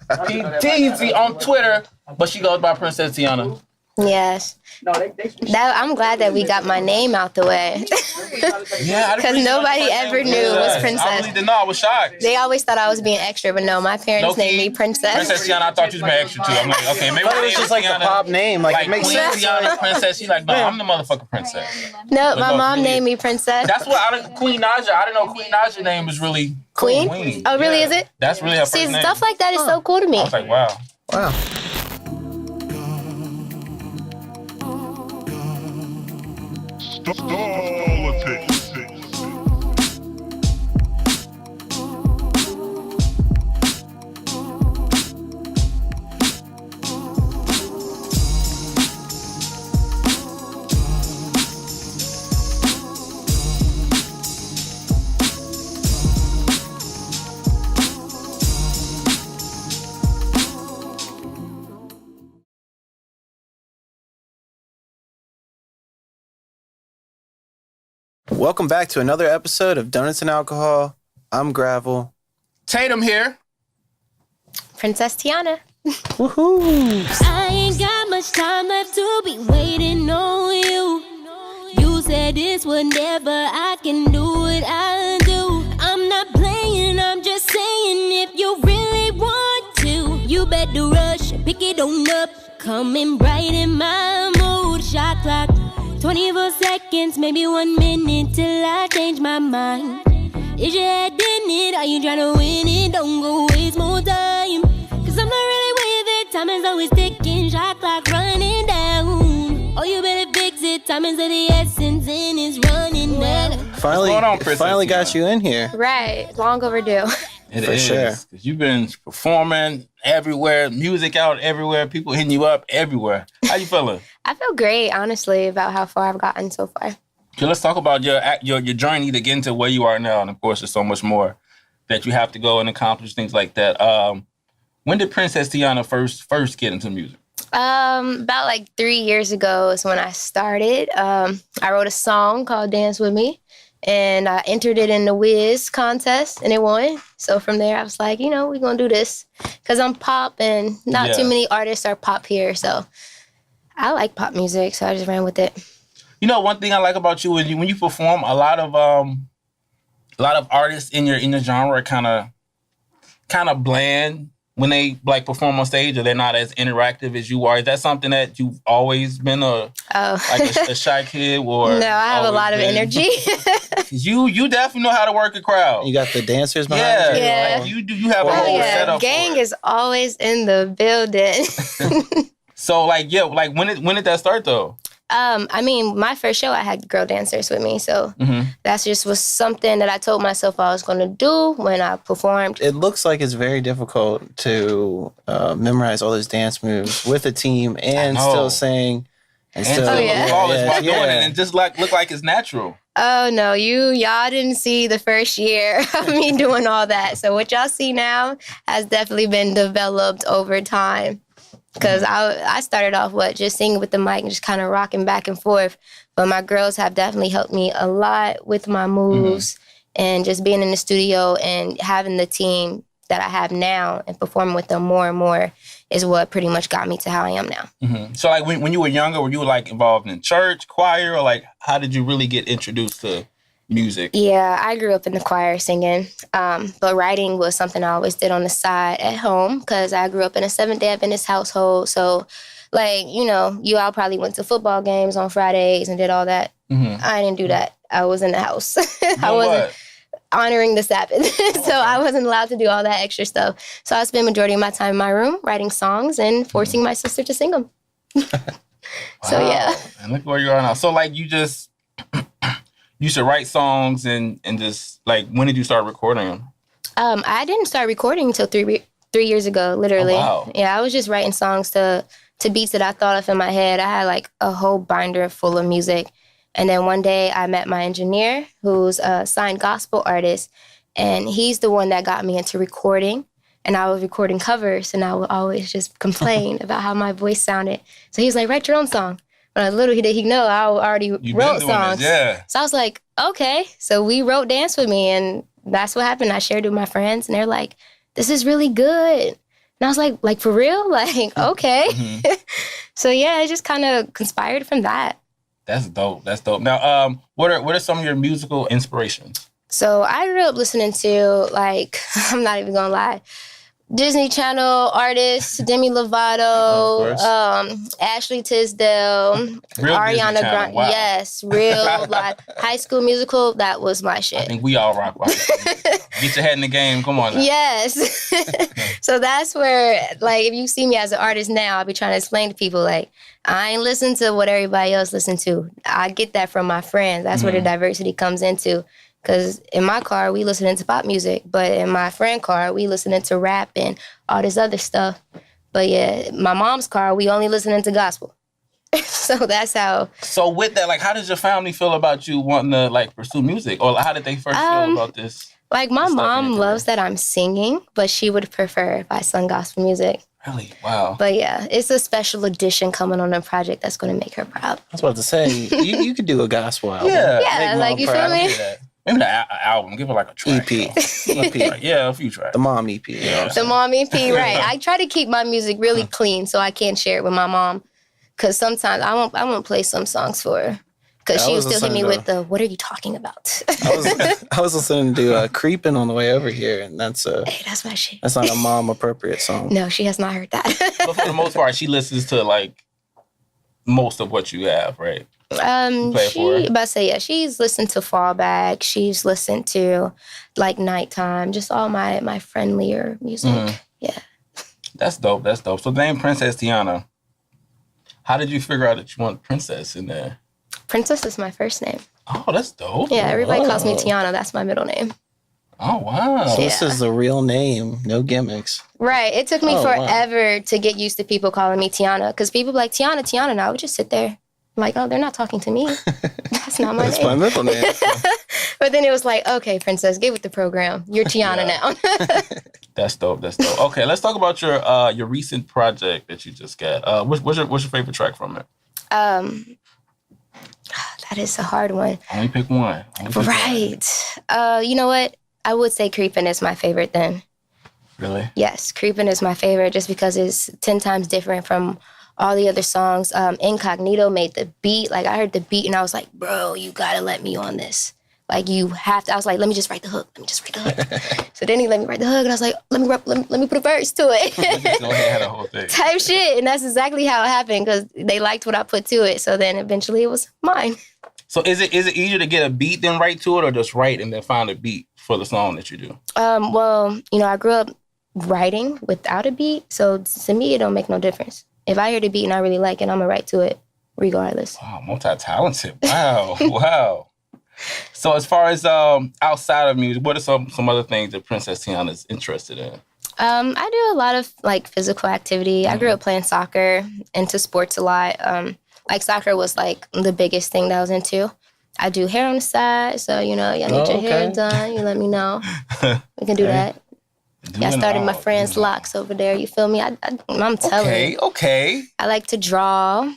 PDZ on Twitter, but she goes by Princess Tiana. Yes. I'm glad that we got my name out the way. Yeah, because nobody ever knew it was Princess. I really didn't know. I was shocked. They always thought I was being extra, but no, my parents named me Princess. Princess Tiana, I thought you was being extra too. I'm like, okay, maybe it was just like a pop name, like it makes Queen sense. Tiana, Princess. She's like, no, I'm the motherfucking princess. No, my mom named me Princess. That's what Queen Naja. I didn't know Queen Naja's name was really Queen. Oh, really? Is it? That's really her first name. See, stuff like that is so cool to me. I was like, wow. Politics. Welcome back to another episode of Donuts and Alcohol. I'm Gravel. Tatum here. Princess Tiana. Woohoo! I ain't got much time left to be waiting on you. You said this whenever I can do what I do. I'm not playing, I'm just saying if you really want to, you better rush, pick it on up. Coming bright in my mood, shot clock. 24 seconds, maybe 1 minute till I change my mind. Is your head in it? Are you trying to win it? Don't go waste more time. Cause I'm not really with it. Time is always ticking, shot clock running down. Oh, you better fix it. Time is of the essence and it's running down. Finally got you in here. Right. Long overdue. It For is. sure. 'Cause you've been performing everywhere, music out everywhere, people hitting you up everywhere. How you feeling? I feel great, honestly, about how far I've gotten so far. Okay, let's talk about your journey to get into where you are now. And of course, there's so much more that you have to go and accomplish, things like that. When did Princess Tiana first get into music? About like 3 years ago is when I started. I wrote a song called Dance With Me, and I entered it in the Wiz contest, and it won. So from there, I was like, we're going to do this. Because I'm pop, and not too many artists are pop here, so I like pop music, so I just ran with it. One thing I like about you is when you perform, a lot of artists in your genre kind of bland when they like perform on stage, or they're not as interactive as you are. Is that something that you've always been a shy kid, or no? I have a lot of energy. you definitely know how to work a crowd. You got the dancers behind you. Yeah. Like, you have a whole setup. Gang is always in the building. So when did that start though? My first show, I had girl dancers with me. So that just was something that I told myself I was going to do when I performed. It looks like it's very difficult to memorize all those dance moves with a team and still sing. And still flawless while doing it and just look like it's natural. Oh, no, y'all didn't see the first year of me doing all that. So what y'all see now has definitely been developed over time. Because I started off, just singing with the mic and just kind of rocking back and forth. But my girls have definitely helped me a lot with my moves and just being in the studio and having the team that I have now and performing with them more and more is what pretty much got me to how I am now. Mm-hmm. So like when you were younger, were you like involved in church, choir, or like how did you really get introduced to music? Yeah, I grew up in the choir singing, but writing was something I always did on the side at home because I grew up in a Seventh-day Adventist household. So, you all probably went to football games on Fridays and did all that. Mm-hmm. I didn't do that. I was in the house. I wasn't honoring the Sabbath, so I wasn't allowed to do all that extra stuff. So I spent majority of my time in my room writing songs and forcing my sister to sing them. So, yeah. And look where you are now. So, you just... You used to write songs and just, when did you start recording them? I didn't start recording until 3 years ago, literally. Oh, wow. Yeah, I was just writing songs to beats that I thought of in my head. I had, a whole binder full of music. And then one day I met my engineer, who's a signed gospel artist, and he's the one that got me into recording. And I was recording covers, and I would always just complain about how my voice sounded. So he was like, write your own song. But little did he know, I already wrote songs. So I was like, okay. So we wrote Dance With Me, and that's what happened. I shared it with my friends, and they're like, this is really good. And I was like for real? Like, okay. Mm-hmm. So yeah, it just kind of conspired from that. That's dope. That's dope. Now, what are some of your musical inspirations? So I grew up listening to, like, I'm not even gonna lie, Disney Channel artists, Demi Lovato, Ashley Tisdale, Real Ariana Grande. Wow. Yes, real like High School Musical. That was my shit. I think we all rock. Get your head in the game. Come on now. Yes. So that's where, like, if you see me as an artist now, I'll be trying to explain to people, like, I ain't listen to what everybody else listen to. I get that from my friends. That's where the diversity comes into. Because in my car, we listening to pop music. But in my friend car, we listening to rap and all this other stuff. But yeah, my mom's car, we only listening to gospel. So that's how. So with that, like, how does your family feel about you wanting to, like, pursue music? Or how did they first feel about this? Like, my mom loves that I'm singing, but she would prefer if I sung gospel music. Really? Wow. But yeah, it's a special edition coming on a project that's going to make her proud. I was about to say, you could do a gospel album. Yeah, like, you feel me? Maybe the album. Give it like a track. EP. Like, yeah, a few tracks. The mom EP. You know the mom EP, right. I try to keep my music really clean so I can share it with my mom. Because sometimes I won't play some songs for her. Because she would still hit me with the, what are you talking about? I was listening to Creepin' on the way over here, and that's hey, that's my shit. That's not a mom-appropriate song. No, she has not heard that. But for the most part, she listens to, like, most of what you have, right? She's listened to Fallback. She's listened to, like, Nighttime. Just all my friendlier music. Mm-hmm. Yeah. That's dope. That's dope. So the name Princess Tiana. How did you figure out that you want Princess in there? Princess is my first name. Oh, that's dope. Yeah, everybody calls me Tiana. That's my middle name. Oh, wow. So this is the real name. No gimmicks. Right. It took me forever to get used to people calling me Tiana. Because people be like, Tiana. And I would just sit there. I'm like, oh, they're not talking to me. That's not my name. That's my middle name. But then it was like, okay, Princess, get with the program. You're Tiana now. That's dope. That's dope. Okay, let's talk about your recent project that you just got. What's your favorite track from it? That is a hard one. Only pick one. Right. You know what? I would say Creepin' is my favorite then. Really? Yes, Creepin' is my favorite just because it's 10 times different from all the other songs. Incognito made the beat. Like, I heard the beat and I was like, bro, you gotta let me on this. Like, you have to. I was like, let me just write the hook. So then he let me write the hook and I was like, let me put a verse to it. Go ahead, the whole thing. Type shit. And that's exactly how it happened because they liked what I put to it. So then eventually it was mine. So is it easier to get a beat than write to it, or just write and then find a beat for the song that you do? Well, I grew up writing without a beat. So to me, it don't make no difference. If I hear the beat and I really like it, I'm going to write to it regardless. Wow, multi-talented. Wow, wow. So as far as outside of music, what are some other things that Princess Tiana is interested in? I do a lot of, like, physical activity. I grew up playing soccer, into sports a lot. Like, soccer was, like, the biggest thing that I was into. I do hair on the side, so, y'all need your hair done. You let me know. We can do that. I started my friend's locks over there. You feel me? I'm telling you. Okay. I like to draw.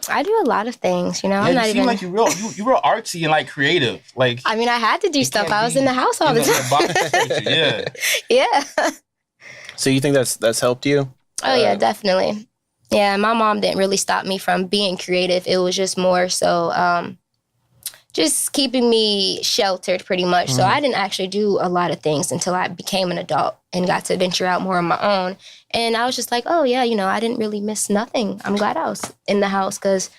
I do a lot of things, I'm not you seem like you real artsy and, like, creative. Like, I mean, I had to do stuff. I was in the house all the time. Yeah. So you think that's helped you? Oh yeah, definitely. Yeah, my mom didn't really stop me from being creative. It was just more so just keeping me sheltered pretty much. So I didn't actually do a lot of things until I became an adult and got to venture out more on my own. And I was just like, oh, yeah, I didn't really miss nothing. I'm glad I was in the house because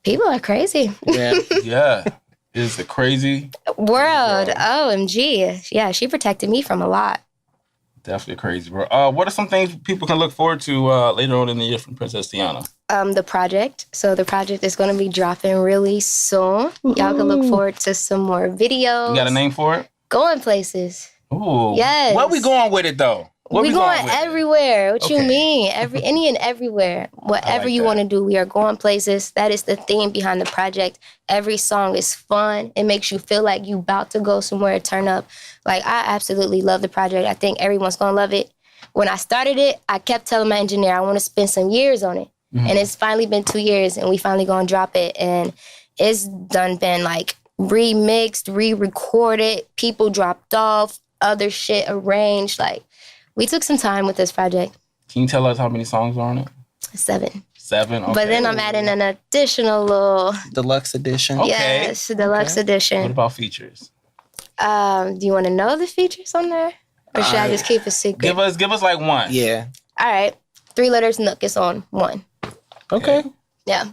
people are crazy. Yeah. Yeah. It's a crazy world. OMG. Yeah, she protected me from a lot. Definitely crazy, bro. What are some things people can look forward to later on in the year from Princess Tiana? The project. So the project is going to be dropping really soon. Ooh. Y'all can look forward to some more videos. You got a name for it? Going places. Ooh. Yes. Where we going with it, though? We going everywhere. What you mean? Any and everywhere. Whatever you want to do, we are going places. That is the theme behind the project. Every song is fun. It makes you feel like you about to go somewhere, turn up. Like, I absolutely love the project. I think everyone's going to love it. When I started it, I kept telling my engineer I want to spend some years on it. Mm-hmm. And it's finally been 2 years, and we finally going to drop it. And it's done been, like, remixed, re-recorded. People dropped off, other shit arranged. Like, we took some time with this project. Can you tell us how many songs are on it? 7. 7, okay. But then I'm adding an additional little... Deluxe edition? Okay. Yes, deluxe edition. What about features? Do you want to know the features on there? Or should I just keep it secret? Give us like one. Yeah. All right. 3 Letters Nook is on 1. Okay. Yeah.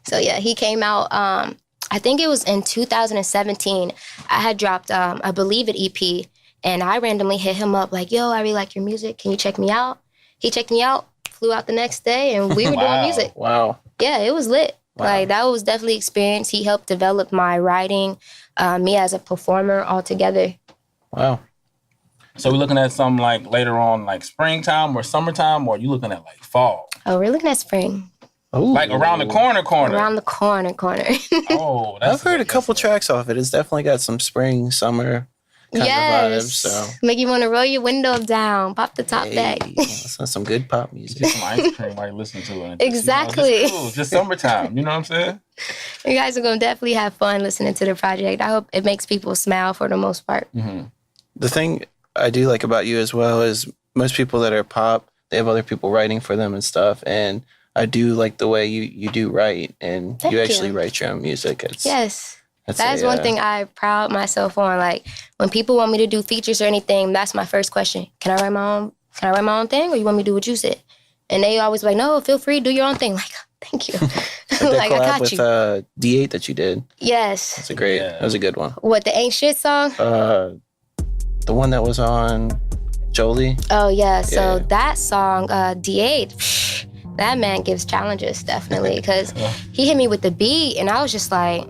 So, yeah, he came out, I think it was in 2017. I had dropped, I believe, an EP, and I randomly hit him up like, yo, I really like your music. Can you check me out? He checked me out, flew out the next day, and we were doing music. Wow. Yeah, it was lit. Wow. Like, that was definitely experience. He helped develop my writing, me as a performer altogether. Wow. So we're looking at something like later on, like springtime or summertime, or are you looking at like fall? Oh, we're looking at spring. Ooh. Like around the corner. Around the corner. Oh, that's I've heard a couple tracks off it. It's definitely got some spring, summer kind of vibes. So. Make you want to roll your window down, pop the top back. That's some good pop music. Get some ice cream while you listen to it. Exactly. Just cool. Just summertime. You know what I'm saying? You guys are going to definitely have fun listening to the project. I hope it makes people smile for the most part. Mm-hmm. The thing I do like about you as well is most people that are pop, they have other people writing for them and stuff. And I do like the way you do write, and Thank you actually you. write your own music. Yes. That's one thing I pride myself on. Like, when people want me to do features or anything, that's my first question. Can I write my own thing, or you want me to do what you said? And they always be like, no, feel free, do your own thing. Like, thank you. Like, I got with, you. D8 that you did. Yes. That's that was a good one. What, the Ain't Shit song? The one that was on Jolie. Oh, yeah. So that song, D8, that man gives challenges, definitely, because he hit me with the beat, and I was just like,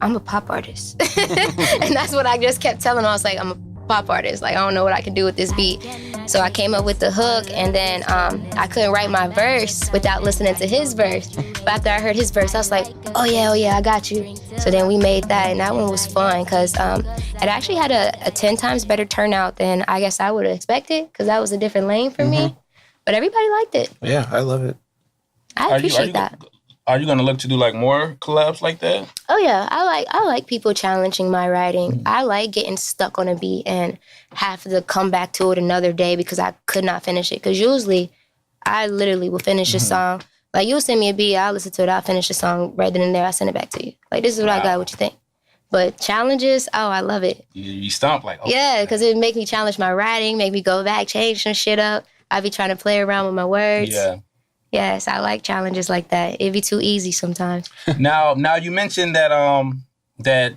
I'm a pop artist. And that's what I just kept telling him. I was like, I'm a pop artist. Like, I don't know what I can do with this beat. So I came up with the hook, and then I couldn't write my verse without listening to his verse. But after I heard his verse, I was like, oh yeah, I got you. So then we made that, and that one was fun because it actually had a 10 times better turnout than I guess I would have expected, because that was a different lane for me. But everybody liked it. Yeah, I love it. I appreciate that. Are you going to look to do like more collabs like that? Oh yeah, I like people challenging my writing. I like getting stuck on a beat and have to come back to it another day because I could not finish it. Because usually, I literally will finish a song. Like, you'll send me a beat, I'll listen to it, I'll finish the song right then and there, I'll send it back to you. Like, this is what I got, what you think? But challenges, oh, I love it. You stomp like, okay. Yeah, because it make me challenge my writing, make me go back, change some shit up. I be trying to play around with my words. Yeah. Yes, I like challenges like that. It'd be too easy sometimes. Now you mentioned that that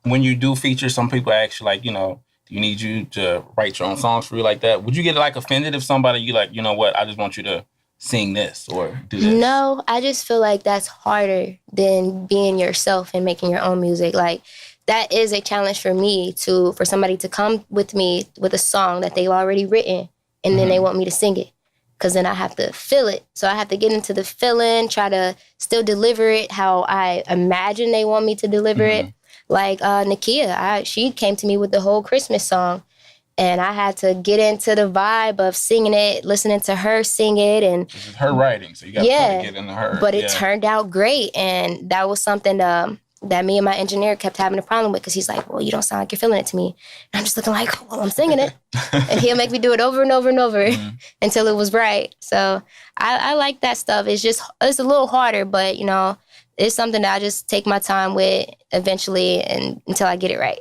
when you do features, some people actually like, do you need you to write your own songs for you like that? Would you get like offended if somebody you like, you know what, I just want you to sing this or do this? No, I just feel like that's harder than being yourself and making your own music. Like, that is a challenge for me for somebody to come with me with a song that they've already written, and then they want me to sing it. Because then I have to feel it. So I have to get into the feeling, try to still deliver it how I imagine they want me to deliver it. Like Nakia, she came to me with the whole Christmas song. And I had to get into the vibe of singing it, listening to her sing it. And this is her writing, so you got to get into her. But it turned out great. And that was something that me and my engineer kept having a problem with, because he's like, well, you don't sound like you're feeling it to me. And I'm just looking like, well, I'm singing it. And he'll make me do it over and over and over until it was right. So I like that stuff. It's a little harder, but, it's something that I just take my time with eventually and until I get it right.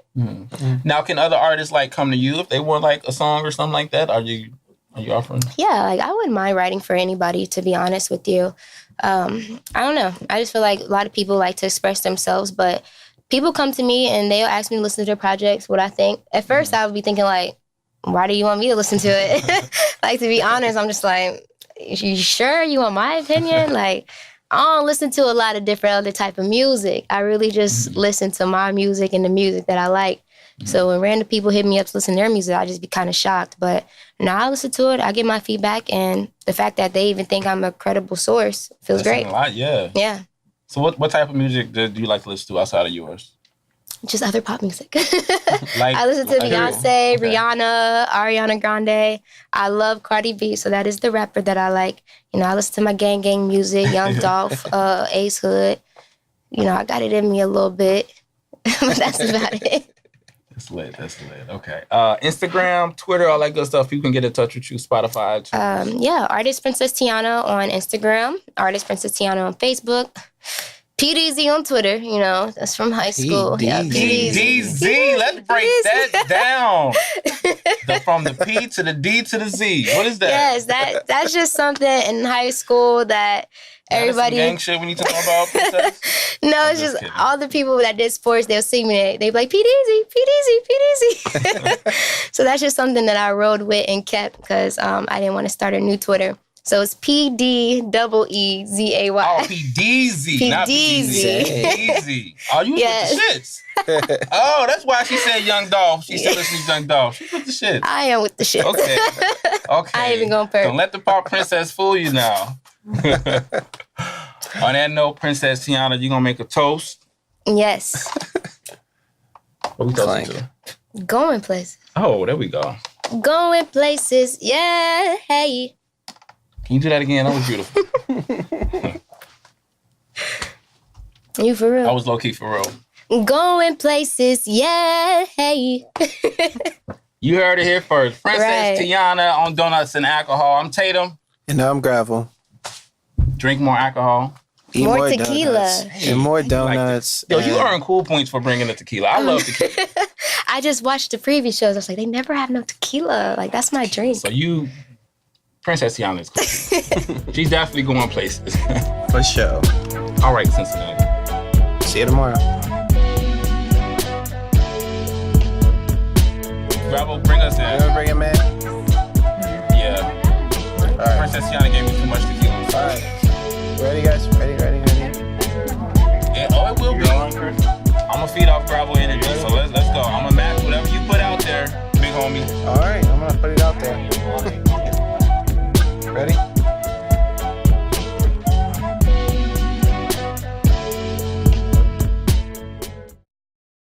Now, can other artists like come to you if they want like a song or something like that? Are you offering? Yeah, like I wouldn't mind writing for anybody, to be honest with you. I don't know. I just feel like a lot of people like to express themselves, but people come to me and they'll ask me to listen to their projects, what I think. At first, I would be thinking like, why do you want me to listen to it? Like, to be honest, I'm just like, you sure you want my opinion? Like, I don't listen to a lot of different other type of music. I really just listen to my music and the music that I like. So when random people hit me up to listen to their music, I just be kind of shocked. But now I listen to it, I get my feedback, and the fact that they even think I'm a credible source feels great. A lot, yeah. Yeah. So what type of music do you like to listen to outside of yours? Just other pop music. I listen to Beyonce, Rihanna, Ariana Grande. I love Cardi B, so that is the rapper that I like. I listen to my gang music, Young Dolph, Ace Hood. I got it in me a little bit, but that's about it. That's lit. Okay. Instagram, Twitter, all that good stuff. You can get in touch with you. Spotify. Yeah, Artist Princess Tiana on Instagram. Artist Princess Tiana on Facebook. PDZ on Twitter. You know, that's from high school. Yeah, PDZ. Let's break that down. From the P to the D to the Z. What is that? Yes, that's just something in high school that everybody. Gang shit we need to know about. Princess? No, it's just kidding. All the people that did sports, they'll see me. They'd be like, PDZ. So that's just something that I rode with and kept because I didn't want to start a new Twitter. So it's PDEEZAY. Oh, PDZ, not PDZ. Oh, you with the shits. Oh, that's why she said Young Dolph. She still listens to Young Dolph. She's with the shits. I am with the shits. Okay. I ain't even going to Don't let the pop princess fool you now. On that note, Princess Tiana, you gonna make a toast? Yes. What we toasting to? Going places. Oh, there we go. Going places, yeah, hey. Can you do that again? That was beautiful. You for real? I was low-key for real. Going places, yeah, hey. You heard it here first. Princess Tiana on Donuts and Alcohol. I'm Tatum. And I'm Gravel. Drink more alcohol. Eat more tequila. Donuts. And more donuts. Like you earn cool points for bringing the tequila. I love tequila. I just watched the previous shows. I was like, they never have no tequila. Like, that's my drink. So Princess Tiana is cool. She's definitely going places. For sure. All right, Cincinnati. See you tomorrow. Gravel, bring us in. You want to bring him in? Yeah. All right. Princess Tiana gave me